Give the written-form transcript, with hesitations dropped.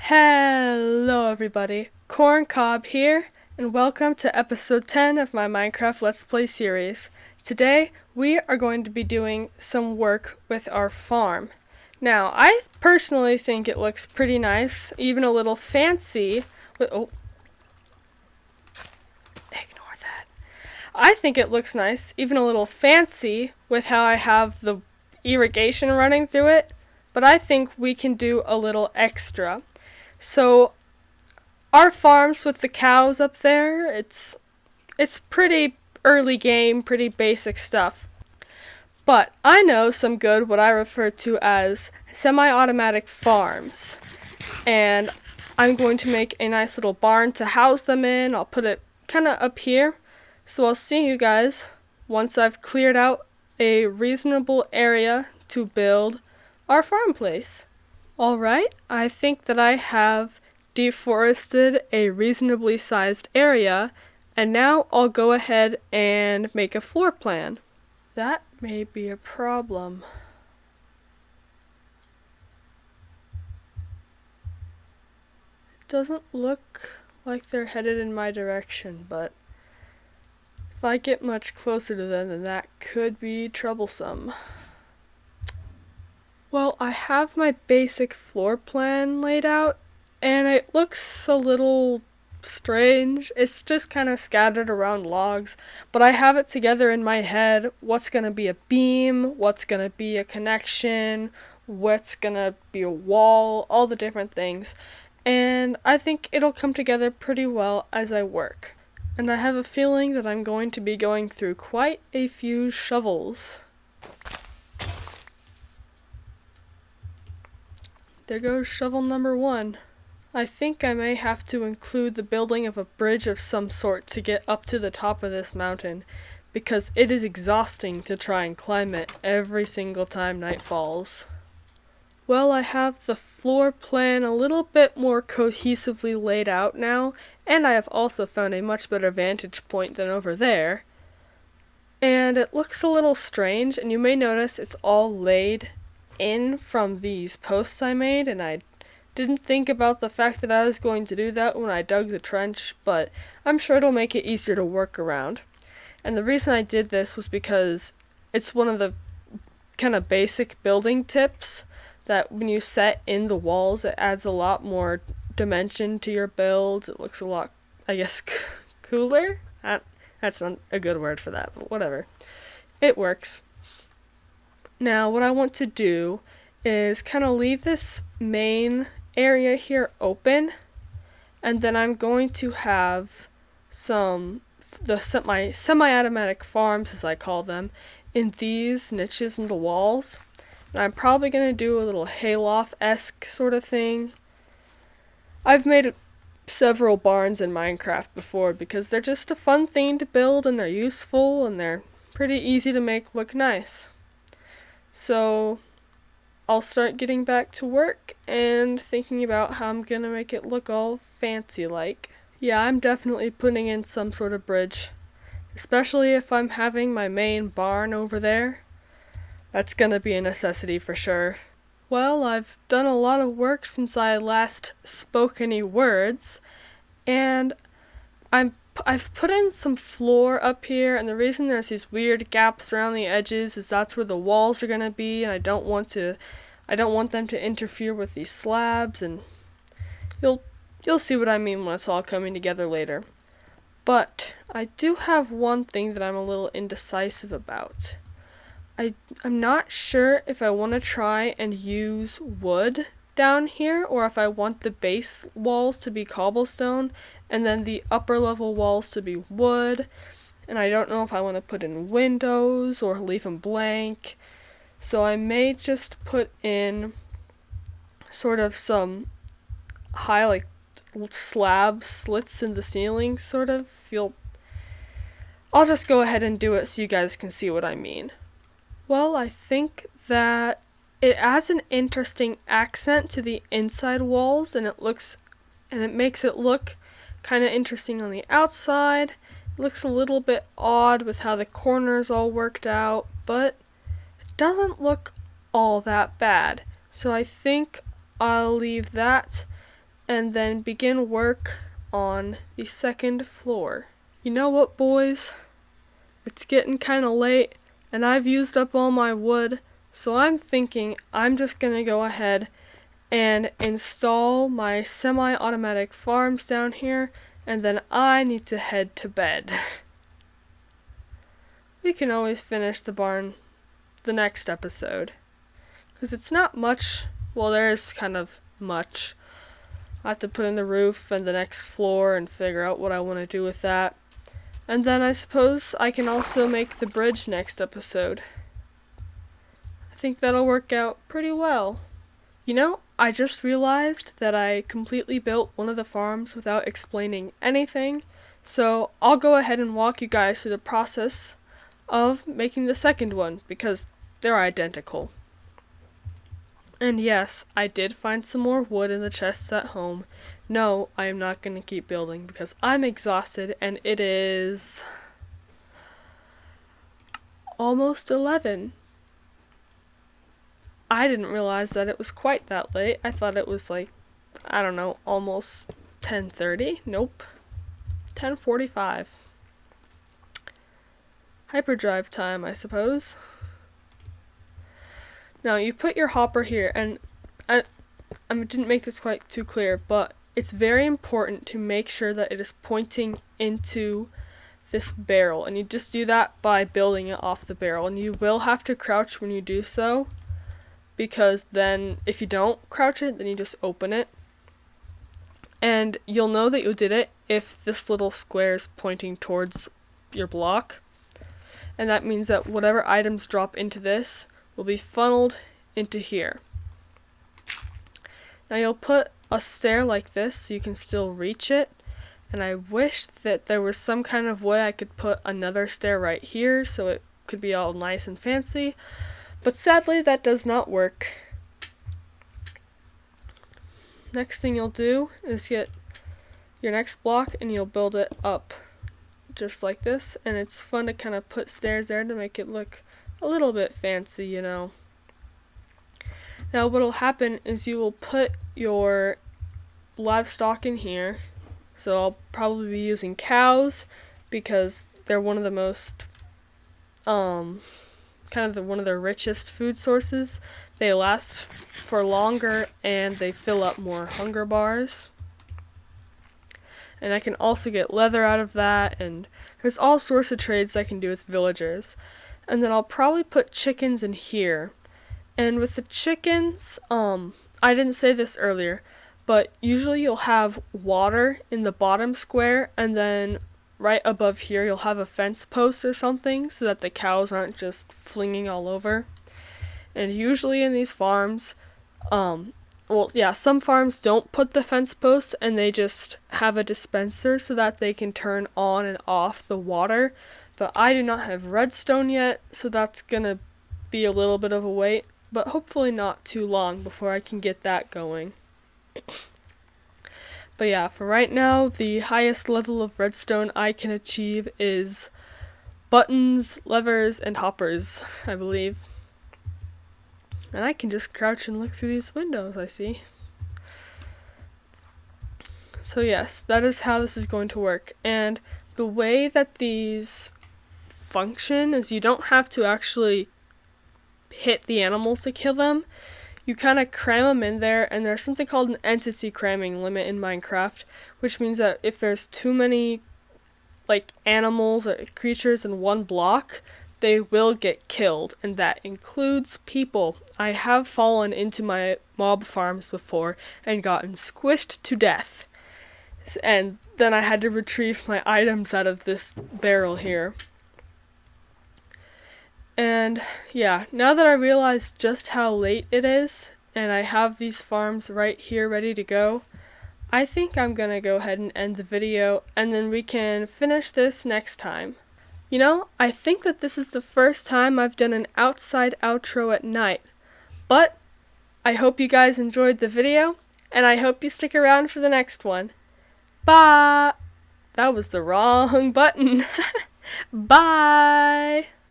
Hello everybody, Korn here, and welcome to episode 10 of my Minecraft Let's Play series. Today, we are going to be doing some work with our farm. Now, I personally think it looks pretty nice, even a little fancy. Ignore that. I think it looks nice, even a little fancy, with how I have the irrigation running through it, but I think we can do a little extra. So our farms with the cows up there, it's pretty early game, pretty basic stuff. But I know some good what I refer to as semi-automatic farms. And I'm going to make a nice little barn to house them in. I'll put it kind of up here. So I'll see you guys once I've cleared out a reasonable area to build our farm place. Alright, I think that I have deforested a reasonably sized area, and now I'll go ahead and make a floor plan. That may be a problem. It doesn't look like they're headed in my direction, but if I get much closer to them, then that could be troublesome. Well, I have my basic floor plan laid out, and it looks a little strange. It's just kind of scattered around logs, but I have it together in my head what's going to be a beam, what's going to be a connection, what's going to be a wall, all the different things. And I think it'll come together pretty well as I work. And I have a feeling that I'm going to be going through quite a few shovels. There goes shovel number 1. I think I may have to include the building of a bridge of some sort to get up to the top of this mountain, because it is exhausting to try and climb it every single time night falls. Well, I have the floor plan a little bit more cohesively laid out now, and I have also found a much better vantage point than over there. And it looks a little strange, and you may notice it's all laid in from these posts I made, and I didn't think about the fact that I was going to do that when I dug the trench, but I'm sure it'll make it easier to work around. And the reason I did this was because it's one of the kind of basic building tips that when you set in the walls, it adds a lot more dimension to your build. It looks a lot, I guess, cooler? That's not a good word for that, but whatever. It works. Now, what I want to do is kind of leave this main area here open, and then I'm going to have my semi-automatic farms, as I call them, in these niches in the walls. And I'm probably going to do a little hayloft-esque sort of thing. I've made several barns in Minecraft before because they're just a fun thing to build, and they're useful, and they're pretty easy to make look nice. So I'll start getting back to work and thinking about how I'm gonna make it look all fancy like. Yeah, I'm definitely putting in some sort of bridge, especially if I'm having my main barn over there. That's gonna be a necessity for sure. Well, I've done a lot of work since I last spoke any words, and I've put in some floor up here, and the reason there's these weird gaps around the edges is that's where the walls are gonna be, and I don't want them to interfere with these slabs, and you'll see what I mean when it's all coming together later. But I do have one thing that I'm a little indecisive about. I'm not sure if I want to try and use wood down here, or if I want the base walls to be cobblestone and then the upper level walls to be wood, and I don't know if I want to put in windows or leave them blank, so I may just put in sort of some high like slab slits in the ceiling sort of. I'll just go ahead and do it so you guys can see what I mean. Well, I think that it adds an interesting accent to the inside walls, and it makes it look kind of interesting on the outside. It looks a little bit odd with how the corners all worked out, but it doesn't look all that bad. So I think I'll leave that and then begin work on the second floor. You know what, boys? It's getting kinda late, and I've used up all my wood, so I'm thinking I'm just gonna go ahead and install my semi-automatic farms down here, and then I need to head to bed. We can always finish the barn the next episode, because it's not much. Well, there is kind of much. I have to put in the roof and the next floor and figure out what I want to do with that. And then I suppose I can also make the bridge next episode. I think that'll work out pretty well. You know, I just realized that I completely built one of the farms without explaining anything, so I'll go ahead and walk you guys through the process of making the second one, because they're identical. And yes, I did find some more wood in the chests at home. No, I am not going to keep building because I'm exhausted and it is almost 11. I didn't realize that it was quite that late. I thought it was like, I don't know, almost 10:30. Nope. 10:45. Hyperdrive time, I suppose. Now you put your hopper here, and I didn't make this quite too clear, but it's very important to make sure that it is pointing into this barrel, and you just do that by building it off the barrel, and you will have to crouch when you do so, because then if you don't crouch it, then you just open it, and you'll know that you did it if this little square is pointing towards your block, and that means that whatever items drop into this will be funneled into here. Now you'll put a stair like this so you can still reach it, and I wish that there was some kind of way I could put another stair right here so it could be all nice and fancy, but sadly that does not work. Next thing you'll do is get your next block and you'll build it up just like this, and it's fun to kind of put stairs there to make it look a little bit fancy, you know. Now what'll happen is you will put your livestock in here. So I'll probably be using cows because they're one of the most one of the richest food sources. They last for longer and they fill up more hunger bars. And I can also get leather out of that, and there's all sorts of trades I can do with villagers. And then I'll probably put chickens in here. And with the chickens, I didn't say this earlier, but usually you'll have water in the bottom square, and then right above here you'll have a fence post or something so that the cows aren't just flinging all over. And usually in these farms, some farms don't put the fence posts and they just have a dispenser so that they can turn on and off the water. But I do not have redstone yet, so that's gonna be a little bit of a wait, but hopefully not too long before I can get that going. But yeah, for right now, the highest level of redstone I can achieve is buttons, levers, and hoppers, I believe. And I can just crouch and look through these windows, I see. So yes, that is how this is going to work. And the way that these function is you don't have to actually hit the animals to kill them. You kind of cram them in there, and there's something called an entity cramming limit in Minecraft, which means that if there's too many animals or creatures in one block, they will get killed, and that includes people. I have fallen into my mob farms before and gotten squished to death, and then I had to retrieve my items out of this barrel here. And yeah, now that I realize just how late it is, and I have these farms right here ready to go, I think I'm gonna go ahead and end the video, and then we can finish this next time. You know, I think that this is the first time I've done an outside outro at night, but I hope you guys enjoyed the video, and I hope you stick around for the next one. Bye! That was the wrong button. Bye!